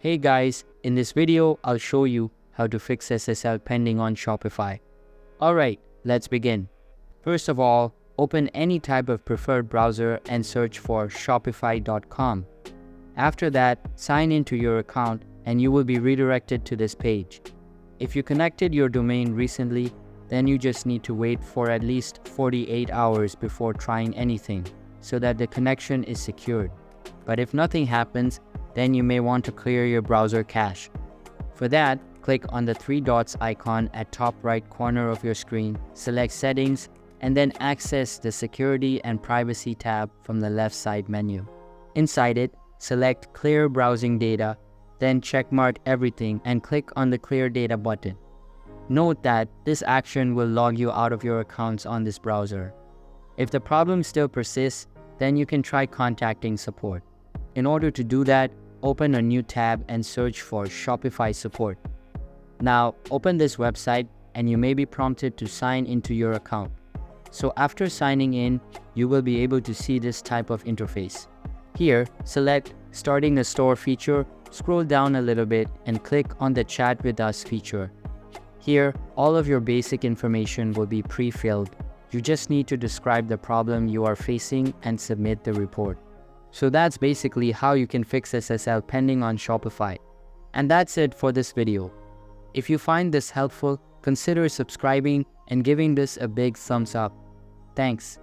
Hey guys, in this video, I'll show you how to fix SSL pending on Shopify. Alright, let's begin. First of all, open any type of preferred browser and search for shopify.com. After that, sign into your account and you will be redirected to this page. If you connected your domain recently, then you just need to wait for at least 48 hours before trying anything, so that the connection is secured. But if nothing happens, then you may want to clear your browser cache. For that, click on the three dots icon at top right corner of your screen, select Settings, and then access the Security and Privacy tab from the left side menu. Inside it, select Clear Browsing Data, then checkmark everything and click on the Clear Data button. Note that this action will log you out of your accounts on this browser. If the problem still persists, then you can try contacting support. In order to do that, open a new tab and search for Shopify support. Now, open this website and you may be prompted to sign into your account. So after signing in, you will be able to see this type of interface. Here, select Starting a Store feature, scroll down a little bit and click on the Chat with Us feature. Here, all of your basic information will be pre-filled. You just need to describe the problem you are facing and submit the report. So that's basically how you can fix SSL pending on Shopify. And that's it for this video. If you find this helpful, consider subscribing and giving this a big thumbs up. Thanks.